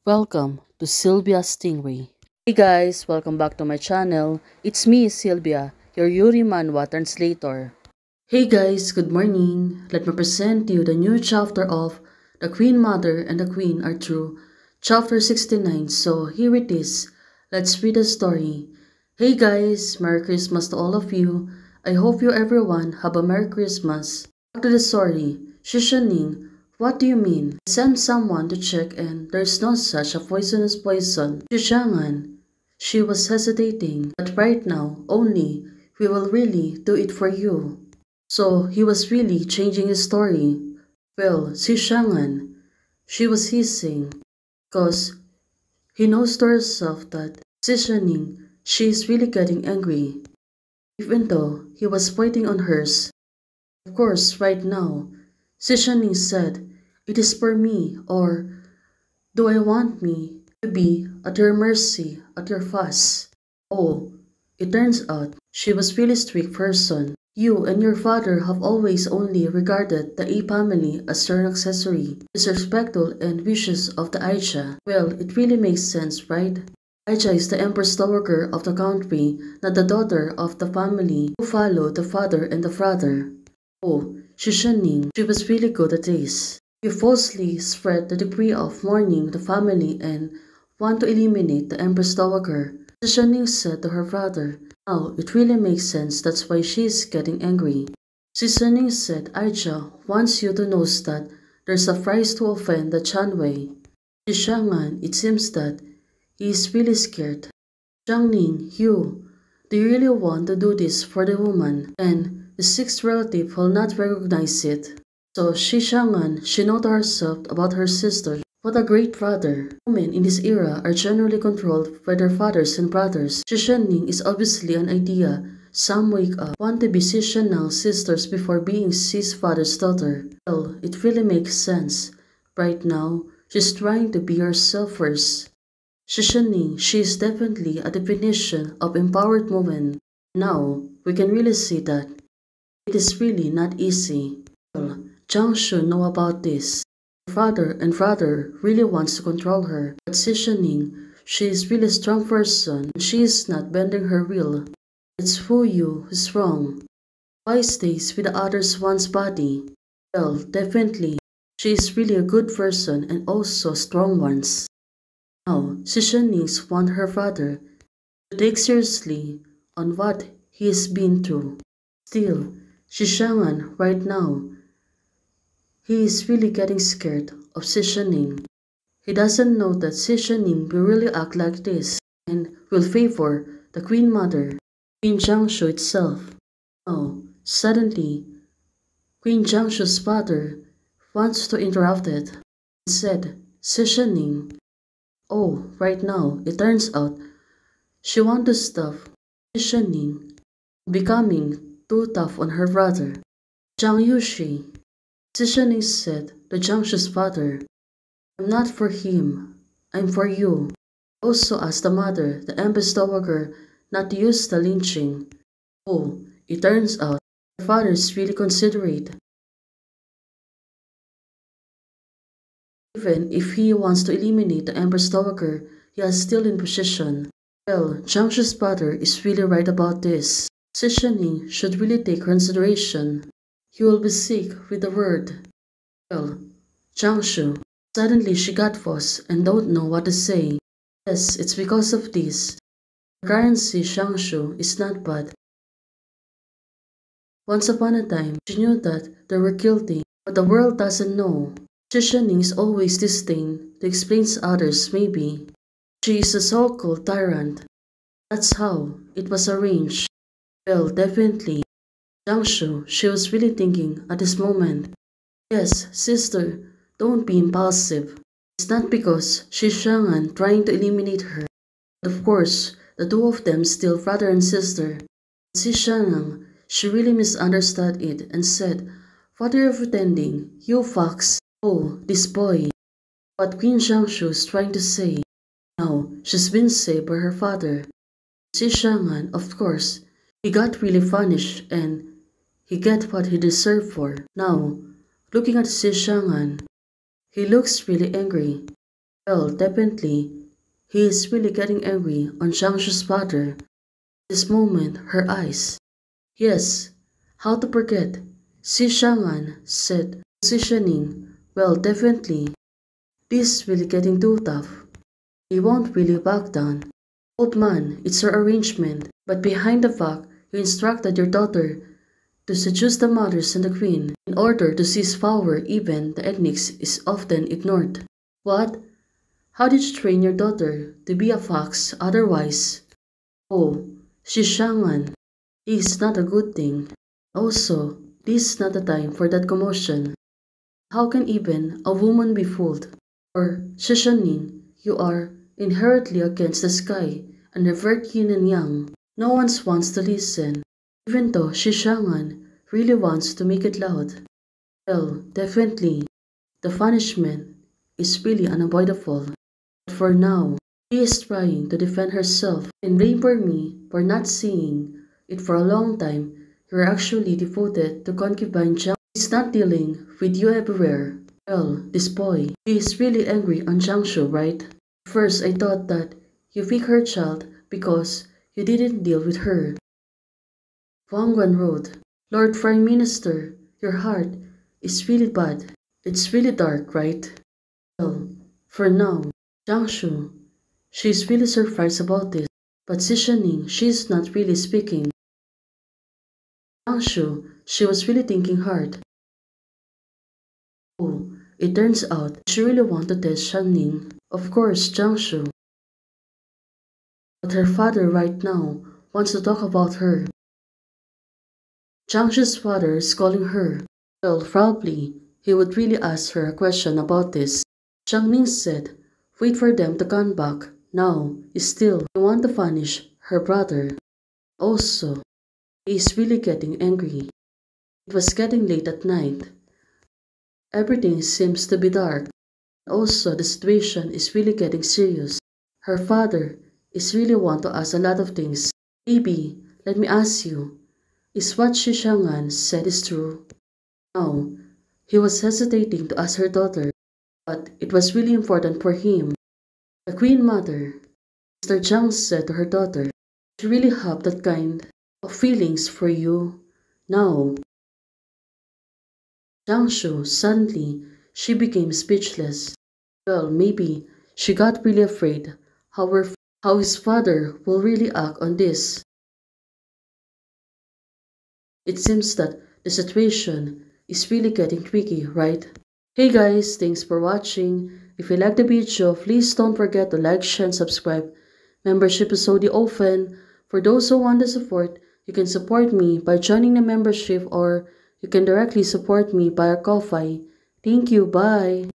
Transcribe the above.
Welcome to Sylvia Stingray. Hey guys, welcome back to my channel. It's me, Sylvia, your Yuri Manhwa translator. Hey guys, good morning. Let me present to you the new chapter of The Queen Mother and the Queen are True, chapter 69. So here it is. Let's read the story. Hey guys, Merry Christmas to all of you. I hope you everyone have a Merry Christmas. Back to the story. Shishaning, what do you mean? Send someone to check and there's no such a poisonous poison. Shishangan. She was hesitating, but right now, only we will really do it for you. So he was really changing his story. Well, Shishangan. She was hissing, cause he knows to herself that Sishaning, she is really getting angry, even though he was pointing on hers. Of course, right now, Sishaning said, "It is for me," or "Do I want me to be at your mercy, at your fuss?" Oh, it turns out she was really strict person. You and your father have always only regarded the A family as your accessory, disrespectful and vicious of the Aisha. Well, it really makes sense, right? Aisha is the empress dowager of the country, not the daughter of the family who follow the father and the father. Oh, Shishaning, she was really good at this. You falsely spread the decree of mourning the family and want to eliminate the empress dowager. Shishaning said to her brother. Now, it really makes sense, that's why she is getting angry. Shishaning said Aisha wants you to know that there's a price to offend the Chanwei. Shishangan, it seems that he is really scared. Jiangning, you, do you really want to do this for the woman? And the sixth relative will not recognize it. So Shishangan, she knows herself about her sister. What a great brother. Women in this era are generally controlled by their fathers and brothers. Shishaning is obviously an idea. Some wake up, want to be Shishanang's sisters before being his father's daughter. Well, it really makes sense. Right now, she's trying to be herself first. Shishaning, she is definitely a definition of empowered woman. Now, we can really see that it is really not easy. Well, Jiang should know about this. Her father and brother really wants to control her, but Shishaning, she is really strong person and she is not bending her will. It's Fu Yu who's wrong. Why stays with the other's one's body? Well, definitely, she is really a good person and also strong ones. Now, Shishanings want her father to take seriously on what he has been through. Still, Shishangan right now, he is really getting scared of Shishaning. He doesn't know that Shishaning will really act like this and will favor the Queen Mother, Queen Jiangshu itself. Now, suddenly, Queen Jiangshu's father wants to interrupt it and said, Shishaning, oh, right now, it turns out she wants to stop Shishaning becoming too tough on her brother. Jiang Yushi, Shishaning said to Jiangshu's father, I'm not for him, I'm for you. Also asked the mother, the empress dowager, not to use the lynching. Oh, it turns out her father is really considerate. Even if he wants to eliminate the empress dowager, he is still in position. Well, Jiangshu's father is really right about this. Shishaning should really take consideration. He will be sick with the word. Well, Jiangshu, suddenly she got lost and don't know what to say. Yes, it's because of this. The currency Jiangshu is not bad. Once upon a time, she knew that they were guilty, but the world doesn't know. Shishaning is always disdain to explain to others maybe. She is a so-called tyrant. That's how it was arranged. Well, definitely. Jiangshu, she was really thinking at this moment. Yes, sister, don't be impulsive. It's not because Shishangan trying to eliminate her. But of course, the two of them still brother and sister. Shishangan, she really misunderstood it and said, what are you pretending? You fox. Oh, this boy. What Queen Jiangshu is trying to say. Now, she's been saved by her father. Shishangan, of course, he got really punished and he get what he deserved for. Now, looking at Shishangan, he looks really angry. Well, definitely, he is really getting angry on Jiangshu's father. This moment, her eyes. Yes, how to forget? Si Shangan said, positioning. Well, definitely, this is really getting too tough. He won't really back down. Old man, it's your arrangement, but behind the fact, you instructed your daughter to seduce the mothers and the queen in order to seize power. Even the ethnics is often ignored. What? How did you train your daughter to be a fox otherwise? Oh, she's Shangan. This is not a good thing. Also, this is not the time for that commotion. How can even a woman be fooled? Or, Shishaning, you are inherently against the sky and revert yin and yang. No one wants to listen, even though Shishangan really wants to make it loud. Well, definitely, the punishment is really unavoidable. But for now, she is trying to defend herself and blame for me for not seeing it for a long time. You're actually devoted to concubine Jiang. He's not dealing with you everywhere. Well, this boy, he is really angry on Jiangshu, right? First, I thought that you picked her child because you didn't deal with her. Wang Guan wrote, Lord Prime Minister, your heart is really bad. It's really dark, right? Well, for now, Jiangshu, she's really surprised about this. But Xishaning, she's not really speaking. Jiangshu, she was really thinking hard. Oh, it turns out she really wanted to test Shanning. Of course, Jiangshu. But her father right now wants to talk about her. Jiangshu's father is calling her. Well, probably, he would really ask her a question about this. Zhang Ning said, wait for them to come back. Now, still, you want to punish her brother. Also, he is really getting angry. It was getting late at night. Everything seems to be dark. Also, the situation is really getting serious. Her father is really want to ask a lot of things. Maybe, let me ask you, is what Shishangan said is true? No, he was hesitating to ask her daughter, but it was really important for him. The Queen Mother, Mr. Jiang said to her daughter, she really have that kind of feelings for you. Now, Jiangshu, suddenly, she became speechless. Well, maybe she got really afraid how his father will really act on this. It seems that the situation is really getting tricky, right? Hey guys, thanks for watching. If you like the video, please don't forget to like, share, and subscribe. Membership is already open. For those who want to support, you can support me by joining the membership or you can directly support me via Ko-Fi. Thank you, bye!